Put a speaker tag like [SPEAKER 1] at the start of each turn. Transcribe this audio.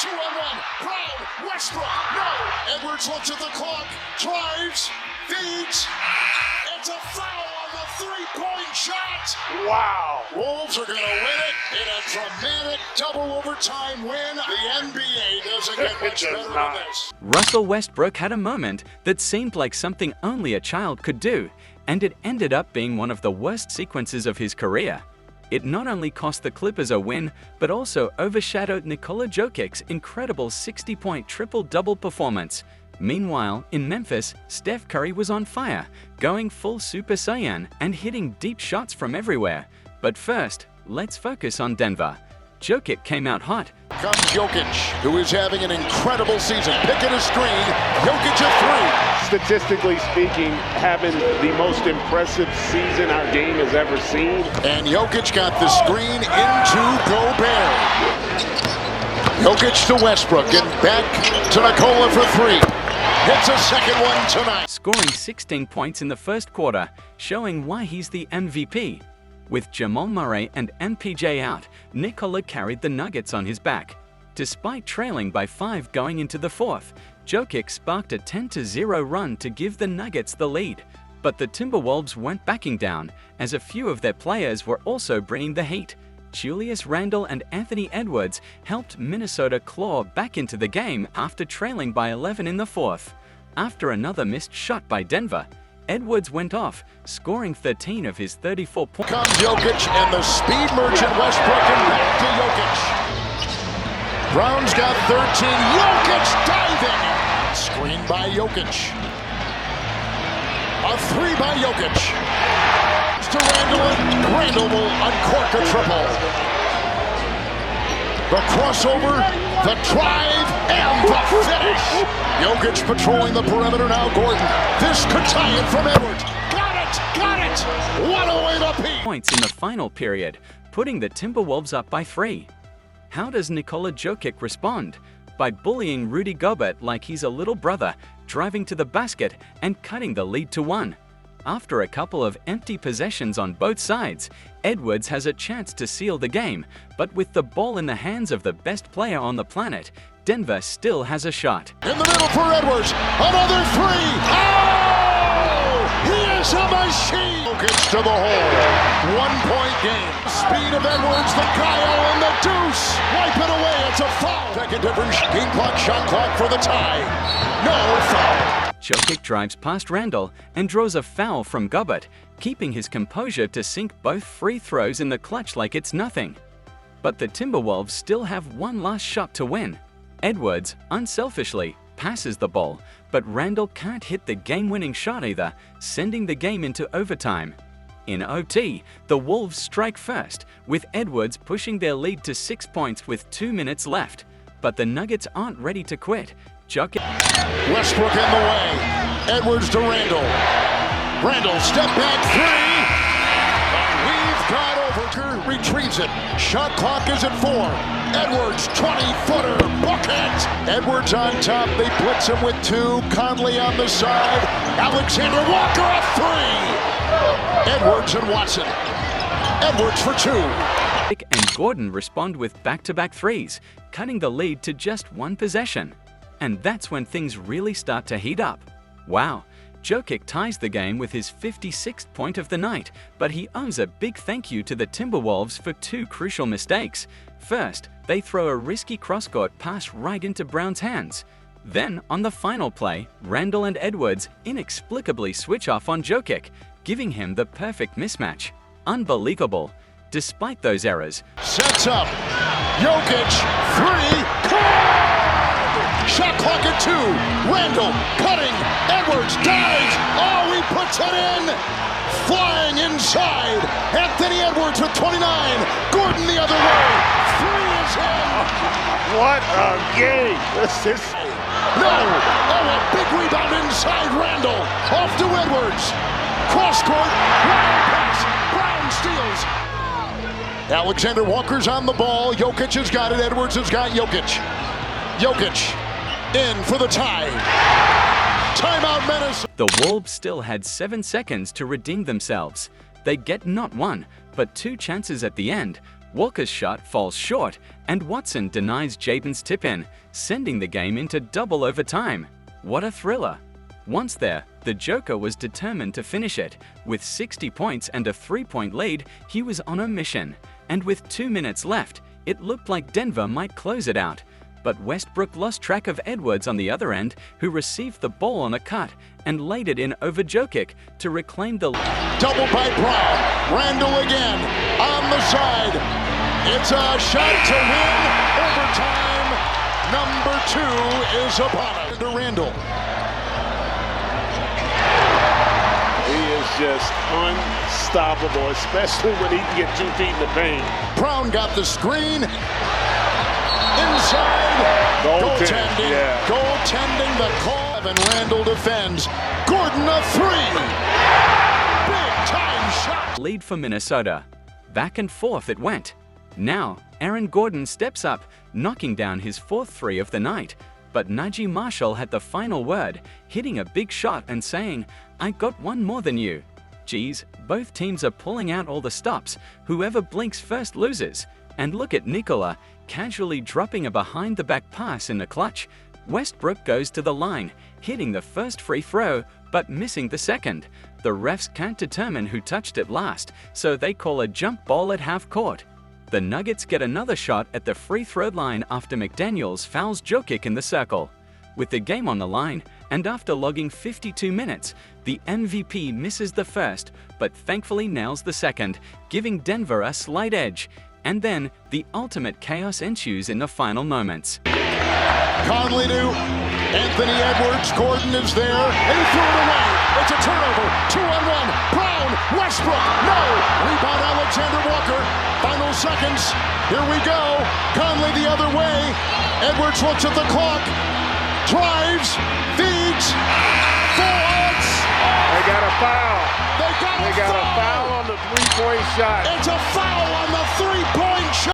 [SPEAKER 1] 2-on-1. Brown, Westbrook, no. Edwards looks at the clock, drives, feeds. It's a foul on the three-point shot.
[SPEAKER 2] Wow.
[SPEAKER 1] Wolves are going to win it in a dramatic double overtime win. The NBA doesn't get much better than this.
[SPEAKER 3] Russell Westbrook had a moment that seemed like something only a child could do, and it ended up being one of the worst sequences of his career. It not only cost the Clippers a win, but also overshadowed Nikola Jokic's incredible 60-point triple-double performance. Meanwhile, in Memphis, Steph Curry was on fire, going full Super Saiyan and hitting deep shots from everywhere. But first, let's focus on Denver. Jokic came out hot.
[SPEAKER 1] Comes Jokic, who is having an incredible season. Picking a screen, Jokic a three.
[SPEAKER 2] Statistically speaking, having the most impressive season our game has ever seen.
[SPEAKER 1] And Jokic got the screen into Gobert. Jokic to Westbrook and back to Nikola for three. Hits a second one tonight.
[SPEAKER 3] Scoring 16 points in the first quarter, showing why he's the MVP. With Jamal Murray and MPJ out, Nikola carried the Nuggets on his back. Despite trailing by 5 going into the fourth, Jokic sparked a 10-0 run to give the Nuggets the lead. But the Timberwolves weren't backing down, as a few of their players were also bringing the heat. Julius Randle and Anthony Edwards helped Minnesota claw back into the game after trailing by 11 in the fourth. After another missed shot by Denver, Edwards went off, scoring 13 of his 34 points.
[SPEAKER 1] Comes Jokic and the speed merchant Westbrook and back to Jokic. Brown's got 13. Jokic diving. Screen by Jokic. A three by Jokic. To Randle. Randle will uncork a triple. The crossover, the drive, and the finish. Jokic patrolling the perimeter now. Gordon. This could tie it from Edwards. Got it. What a way to be.
[SPEAKER 3] Points in the final period, putting the Timberwolves up by 3. How does Nikola Jokic respond? By bullying Rudy Gobert like he's a little brother, driving to the basket and cutting the lead to 1. After a couple of empty possessions on both sides, Edwards has a chance to seal the game, but with the ball in the hands of the best player on the planet, Denver still has a shot.
[SPEAKER 1] In the middle for Edwards, another three! Oh! He is a machine! Jokic to the hole. 1-point game. Speed of Edwards, the guile, and the deuce! Wipe it away, it's a foul! Second difference, game clock, shot clock for the tie. No foul.
[SPEAKER 3] Jokic drives past Randle and draws a foul from Gobert, keeping his composure to sink both free throws in the clutch like it's nothing. But the Timberwolves still have one last shot to win. Edwards, unselfishly, passes the ball, but Randle can't hit the game-winning shot either, sending the game into overtime. In OT, the Wolves strike first, with Edwards pushing their lead to 6 points with 2 minutes left. But the Nuggets aren't ready to quit. Jokic.
[SPEAKER 1] Westbrook in the way. Edwards to Randle. Randle step back three. We've got Overker. Retrieves it. Shot clock is at 4. Edwards 20-footer. Bucket. Edwards on top. They blitz him with 2. Conley on the side. Alexander Walker a 3. Edwards and Watson. Edwards for 2.
[SPEAKER 3] And Gordon respond with back-to-back threes, cutting the lead to just 1 possession. And that's when things really start to heat up. Wow, Jokic ties the game with his 56th point of the night, but he owes a big thank you to the Timberwolves for 2 crucial mistakes. First, they throw a risky cross-court pass right into Brown's hands. Then, on the final play, Randle and Edwards inexplicably switch off on Jokic, giving him the perfect mismatch. Unbelievable. Despite those errors,
[SPEAKER 1] sets up. Jokic, 3. Shot clock at 2. Randle cutting. Edwards dives. Oh, he puts it in. Flying inside. Anthony Edwards with 29. Gordon the other way. 3 is in.
[SPEAKER 2] What a game. This is...
[SPEAKER 1] No. Oh, a big rebound inside Randle. Off to Edwards. Cross court. Brown pass. Brown steals. Alexander Walker's on the ball. Jokic has got it. Edwards has got Jokic. Jokic in for the tie. Timeout Minnesota.
[SPEAKER 3] The Wolves still had 7 seconds to redeem themselves. They get not 1, but 2 chances at the end. Walker's shot falls short, and Watson denies Jaden's tip-in, sending the game into double overtime. What a thriller! Once there, the Joker was determined to finish it. With 60 points and a 3-point lead, he was on a mission. And with 2 minutes left, it looked like Denver might close it out. But Westbrook lost track of Edwards on the other end, who received the ball on a cut and laid it in over Jokic to reclaim the
[SPEAKER 1] double by Brown. Randall again on the side. It's a shot to win. Overtime. Number 2 is upon it. To Randall.
[SPEAKER 2] He is just unstoppable, especially when he can get 2 feet in the paint.
[SPEAKER 1] Brown got the screen. Inside. Goaltending.
[SPEAKER 2] Yeah.
[SPEAKER 1] Goaltending the call. And Randall defends. Gordon a 3. Big time shot.
[SPEAKER 3] Lead for Minnesota. Back and forth it went. Now, Aaron Gordon steps up, knocking down his 4th 3 of the night. But Najee Marshall had the final word, hitting a big shot and saying, "I got one more than you." Geez, both teams are pulling out all the stops. Whoever blinks first loses. And look at Nikola, casually dropping a behind-the-back pass in the clutch. Westbrook goes to the line, hitting the first free throw, but missing the second. The refs can't determine who touched it last, so they call a jump ball at half court. The Nuggets get another shot at the free throw line after McDaniels fouls Jokic in the circle. With the game on the line, and after logging 52 minutes, the MVP misses the first, but thankfully nails the second, giving Denver a slight edge. And then, the ultimate chaos ensues in the final moments.
[SPEAKER 1] Conley to Anthony Edwards. Gordon is there, and he threw it away. It's a turnover. 2-on-1. Brown. Westbrook. No. Rebound Alexander Walker. Final seconds. Here we go. Conley the other way. Edwards looks at the clock. Drives. Feeds. Forwards.
[SPEAKER 2] They got a foul.
[SPEAKER 1] They got a
[SPEAKER 2] foul on the 3-point shot.
[SPEAKER 1] It's a foul on the 3-point